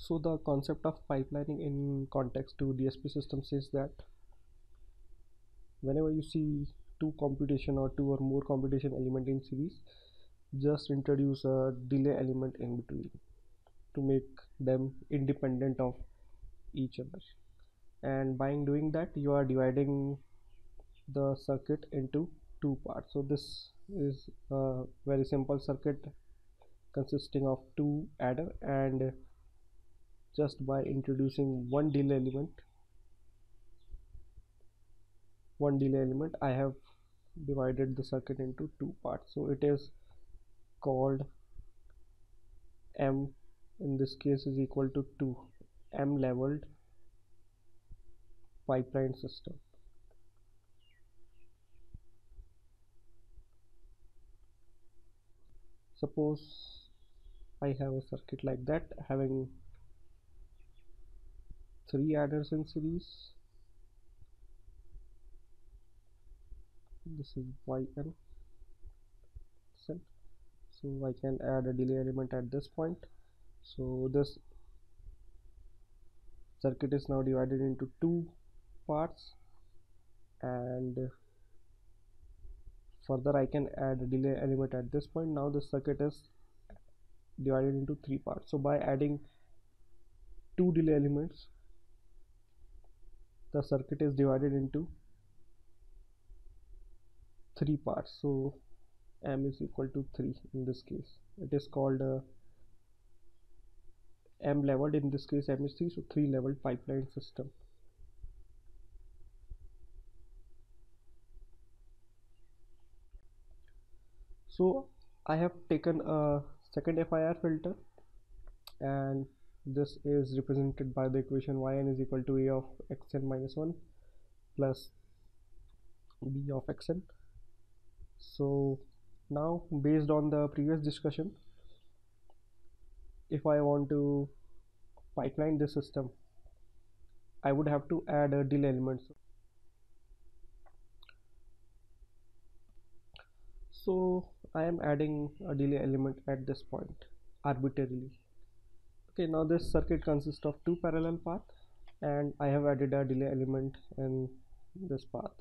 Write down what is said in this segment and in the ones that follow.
So the concept of pipelining in context to DSP systems is that whenever you see two computation or two or more computation element in series, just introduce a delay element in between to make them independent of each other. And by doing that, you are dividing the circuit into two parts. So this is a very simple circuit consisting of two adder, and just by introducing one delay element, I have divided the circuit into two parts. So it is called M, in this case, is equal to 2 M leveled pipeline system. Suppose I have a circuit like that having three adders in series. This is yn, so I can add a delay element at this point. So this circuit is now divided into two parts, and further I can add a delay element at this point. Now this circuit is divided into three parts. So by adding two delay elements, the circuit is divided into three parts. So M is equal to 3 in this case. It is called M leveled, in this case M is 3, so 3 leveled pipeline system. So I have taken a second FIR filter, and this is represented by the equation yn is equal to a of xn minus 1 plus b of xn. So now, based on the previous discussion, if I want to pipeline this system, I would have to add a delay element. So I am adding a delay element at this point arbitrarily. Okay, now this circuit consists of two parallel paths, and I have added a delay element in this path.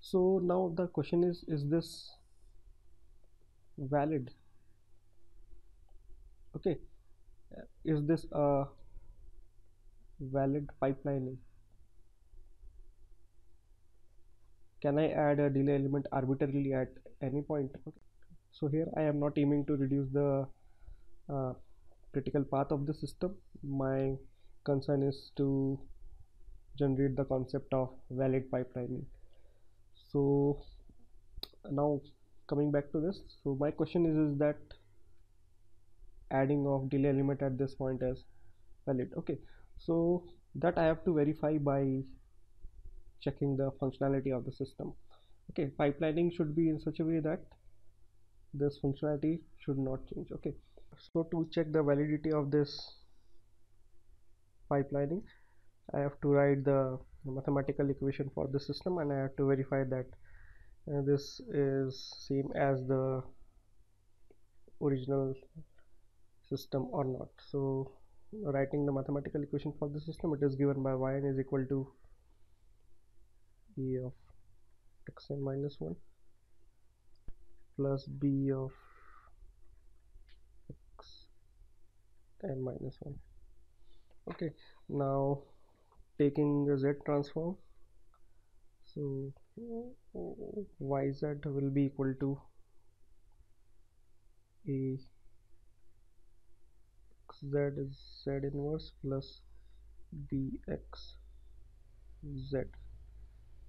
So now the question is this valid? Okay, is this a valid pipelining? Can I add a delay element arbitrarily at any point? Okay. So here I am not aiming to reduce the uh, critical path of the system. My concern is to generate the concept of valid pipelining. So now, coming back to this, so my question is that adding of delay element at this point is valid? Okay, so that I have to verify by checking the functionality of the system. Okay, pipelining should be in such a way that this functionality should not change. Okay, so to check the validity of this pipelining, I have to write the mathematical equation for the system, and I have to verify that this is same as the original system or not. So writing the mathematical equation for the system, it is given by yn is equal to e of xn minus 1 plus b of xn minus 1. Okay, now taking the z transform, so yz will be equal to a xz is z inverse plus bx z,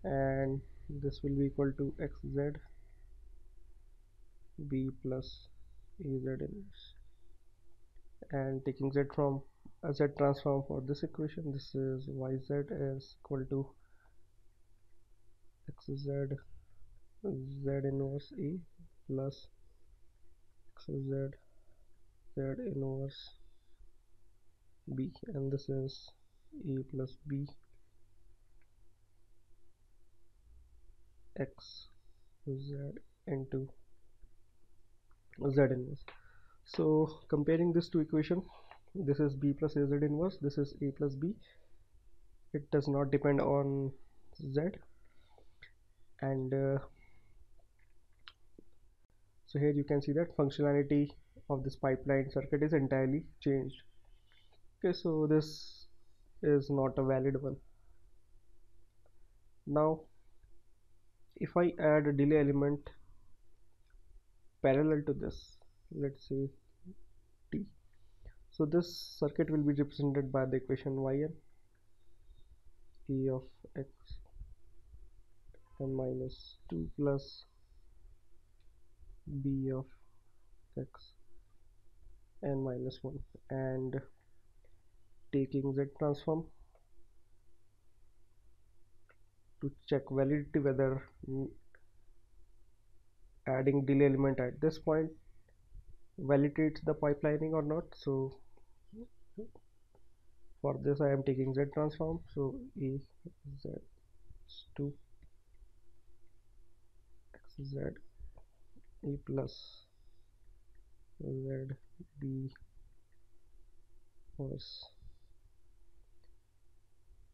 and this will be equal to xz b plus az inverse. And taking z from z transform for this equation, this is yz is equal to xz z inverse e plus xz z inverse b, and this is e plus b x z into z inverse. So comparing this two equation, this is b plus az inverse, this is a plus b. It does not depend on z. And so here you can see that functionality of this pipeline circuit is entirely changed. Okay, so this is not a valid one. Now if I add a delay element parallel to this, let's say t, so this circuit will be represented by the equation yn e of x n minus 2 plus b of x n minus 1, and taking z transform to check validity whether adding delay element at this point validates the pipelining or not. So for this I am taking z transform, so e z 2 x z e plus z b was,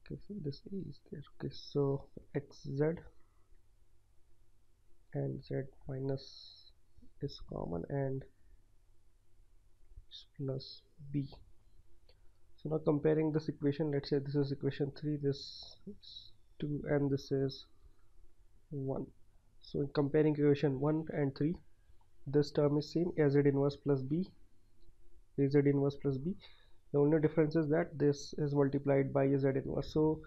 okay, so this e is there. Okay, so x z and z minus is common and plus b. So now comparing this equation, let's say this is equation 3, this is 2 and this is 1. So in comparing equation 1 and 3, this term is same, az inverse plus b, az inverse plus b. The only difference is that this is multiplied by z inverse. So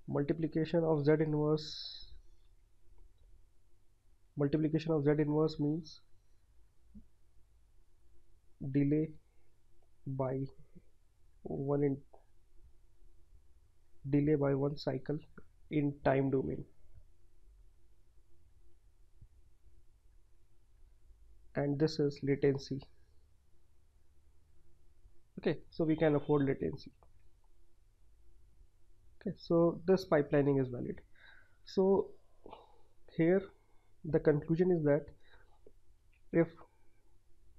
multiplication of z inverse means delay by one cycle in time domain, and this is latency. Okay, so we can afford latency. Okay, so this pipelining is valid. So here the conclusion is that if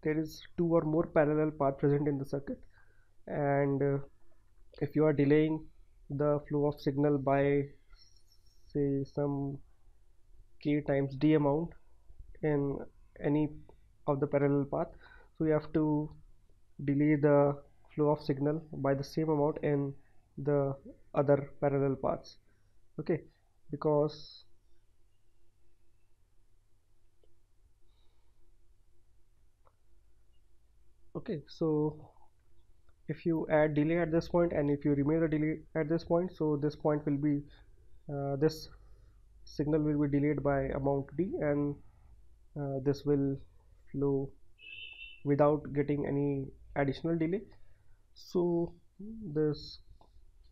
there is two or more parallel paths present in the circuit, and if you are delaying the flow of signal by say some k times d amount in any of the parallel path, so you have to delay the flow of signal by the same amount in the other parallel paths. Okay, because okay, so if you add delay at this point and if you remove the delay at this point, so this point will be this signal will be delayed by amount d, and this will flow without getting any additional delay. So this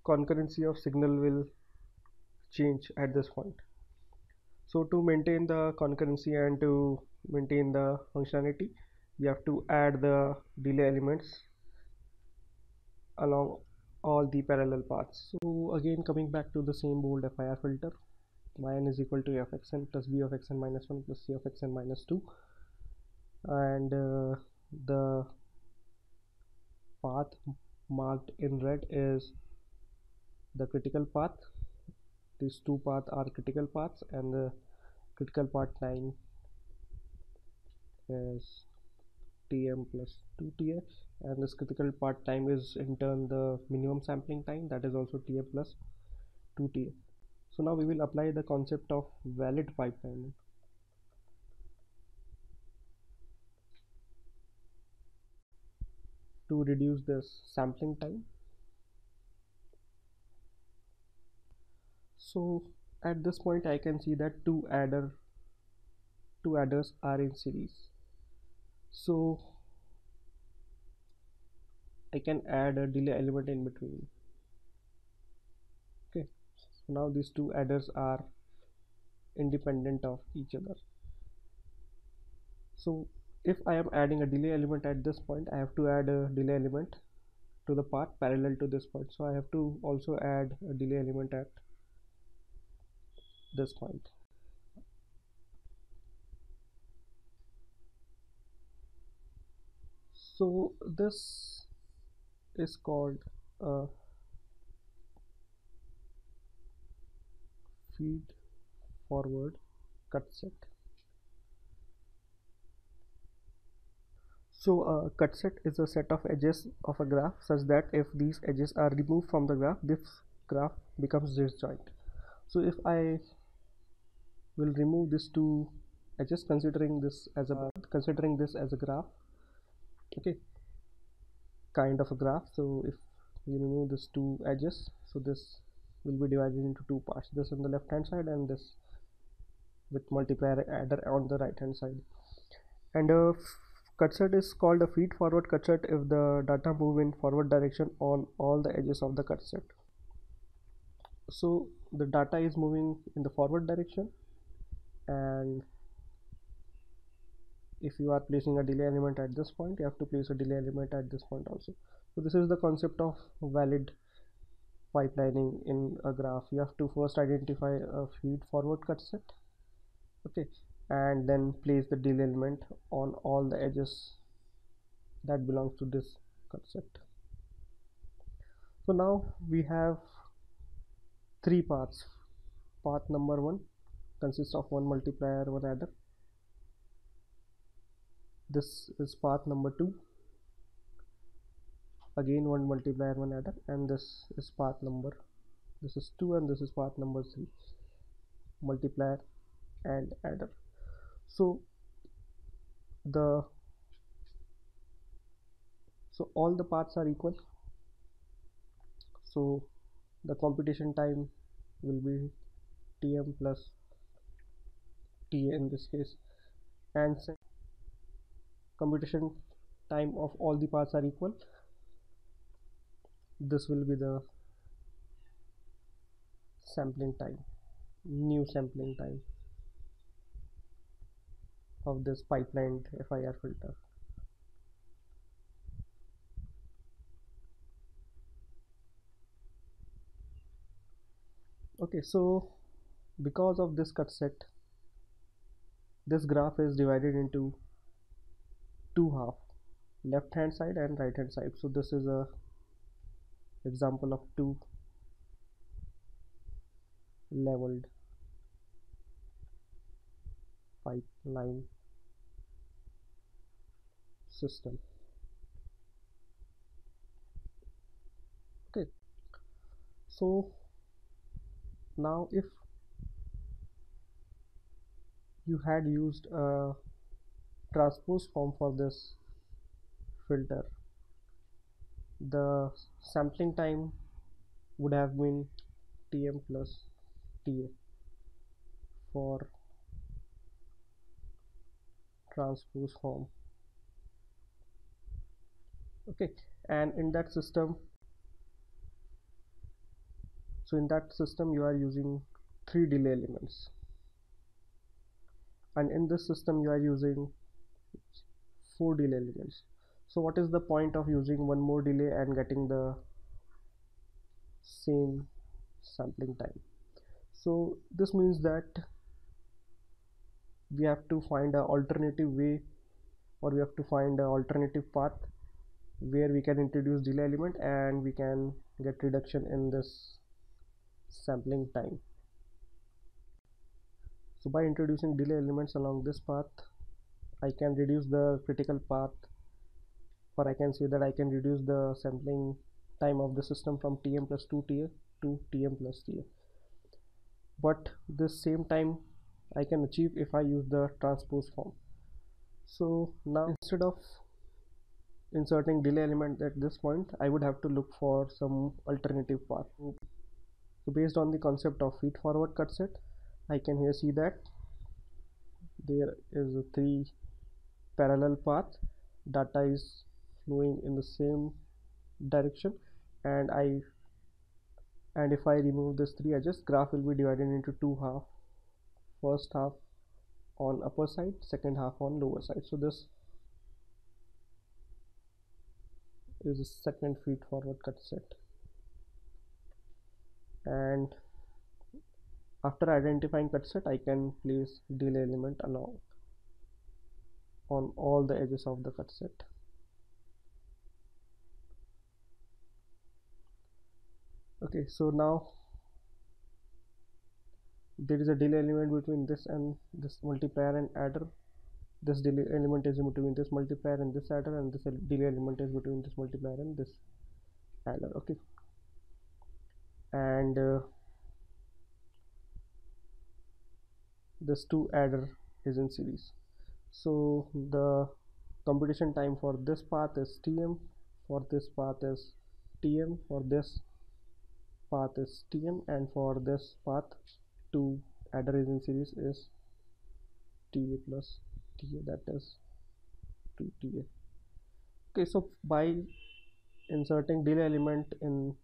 concurrency of signal will change at this point. So to maintain the concurrency and to maintain the functionality, you have to add the delay elements along all the parallel paths. So again, coming back to the same bold FIR filter, yn is equal to fxn plus b of xn minus 1 plus c of xn minus 2, and the path marked in red is the critical path. These two paths are critical paths, and the critical path time is tm plus 2ta, and this critical path time is in turn the minimum sampling time, that is also tm plus 2ta. So now we will apply the concept of valid pipelining. To reduce this sampling time. So at this point I can see that two adders are in series, so I can add a delay element in between. Okay, so now these two adders are independent of each other. So if I am adding a delay element at this point, I have to add a delay element to the path parallel to this point, so I have to also add a delay element at this point. So this is called a feed forward cut set. So a cut set is a set of edges of a graph such that if these edges are removed from the graph, this graph becomes disjoint. So if I will remove these two edges, considering this as a graph, okay, kind of a graph. So if you remove these two edges, so this will be divided into two parts, this on the left hand side and this with multiplier adder on the right hand side. And a cut set is called a feed forward cut set if the data move in forward direction on all the edges of the cut set. So the data is moving in the forward direction, and if you are placing a delay element at this point, you have to place a delay element at this point also. So this is the concept of valid pipelining in a graph. You have to first identify a feed forward cut set, okay, and then place the delay element on all the edges that belongs to this cut set. So now we have three paths. Path number 1 consists of one multiplier, one adder. This is path number 2, again one multiplier, one adder, and this is path number, this is 2, and this is path number 3, multiplier and adder. So all the paths are equal, so the computation time will be Tm plus Ta in this case, and computation time of all the paths are equal, this will be the sampling time, new sampling time of this pipelined FIR filter. Okay, so because of this cut set, this graph is divided into two halves, left hand side and right hand side. So this is a example of two leveled pipeline system. Okay, so now if you had used a transpose form for this filter, the sampling time would have been Tm plus Ta for transpose form. Okay, and in that system, you are using 3 delay elements, and in this system you are using 4 delay elements. So what is the point of using one more delay and getting the same sampling time? So this means that we have to find an alternative way, or we have to find an alternative path where we can introduce delay element and we can get reduction in this sampling time. So by introducing delay elements along this path, I can reduce the critical path, or I can say that I can reduce the sampling time of the system from Tm plus 2Ta to Tm plus Ta. But this same time I can achieve if I use the transpose form. So now instead of inserting delay element at this point, I would have to look for some alternative path. So based on the concept of feed forward cut set, I can here see that there is a 3 parallel path, data is flowing in the same direction, and if I remove this 3 edges, graph will be divided into two halves, first half on upper side, second half on lower side. So this is a second feed forward cut set, and after identifying cut set, I can place delay element along on all the edges of the cut set. Okay, so now there is a delay element between this and this multiplier and adder. This delay element is between this multiplier and this adder, and this delay element is between this multiplier and this adder. Okay, and this two adder is in series. So the computation time for this path is Tm, for this path is Tm, for this path is Tm, and for this path two adder is in series is Ta plus Ta, that is 2Ta. Okay, so by inserting delay element in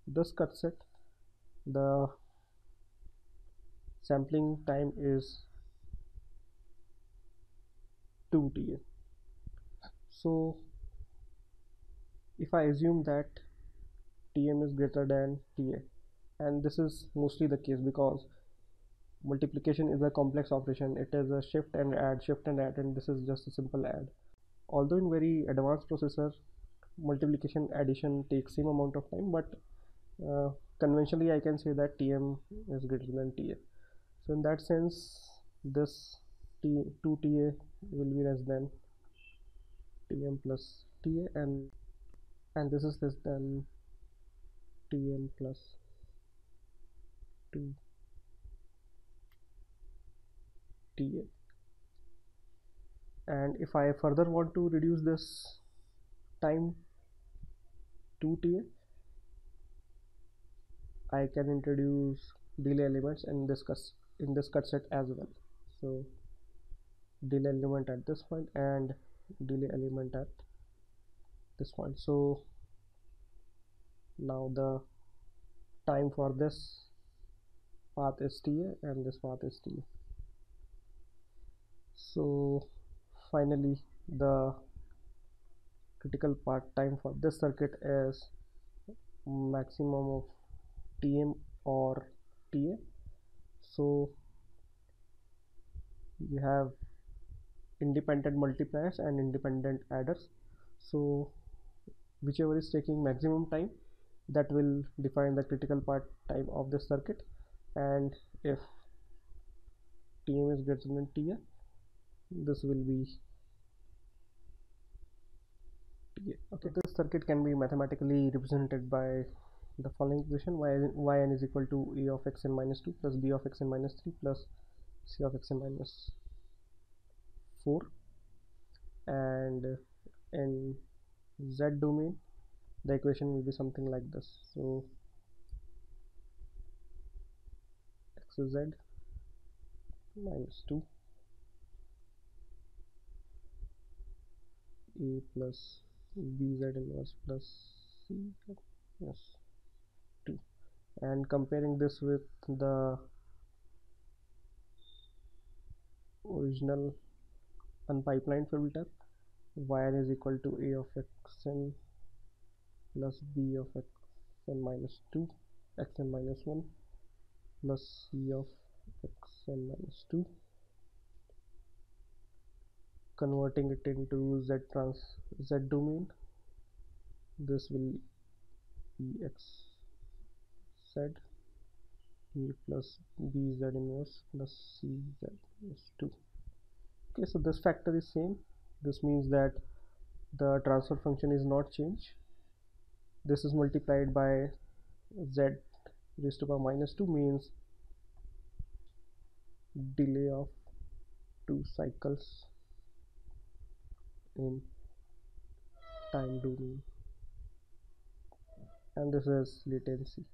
this cut set, the sampling time is 2Ta. So if I assume that Tm is greater than Ta, and this is mostly the case because multiplication is a complex operation. It is a shift and add, and this is just a simple add. Although in very advanced processor, multiplication addition takes same amount of time, but uh, conventionally I can say that Tm is greater than Ta. So in that sense, this 2Ta will be less than Tm plus Ta, and this is less than Tm plus 2Ta. And if I further want to reduce this time 2Ta, I can introduce delay elements in this cut set as well. So delay element at this point and delay element at this point. So now the time for this path is Ta and this path is Ta. So finally the critical part time for this circuit is maximum of Tm or Ta. So you have independent multipliers and independent adders. So whichever is taking maximum time, that will define the critical part time of this circuit. And if Tm is greater than Ta, this will be Ta. Okay, this circuit can be mathematically represented by the following equation: yn is equal to a of xn minus 2 plus b of xn minus 3 plus c of xn minus 4. And in z domain, the equation will be something like this. So xz minus 2 a plus bz inverse plus c plus 2. And comparing this with the original unpipelined filter, yn is equal to a of xn plus b of xn minus 2 xn minus 1 plus c of xn minus 2. Converting it into z domain, this will be xz a plus bz inverse plus cz minus 2. Okay, so this factor is same. This means that the transfer function is not changed. This is multiplied by z raised to power minus 2, means delay of 2 cycles in time domain, and this is latency.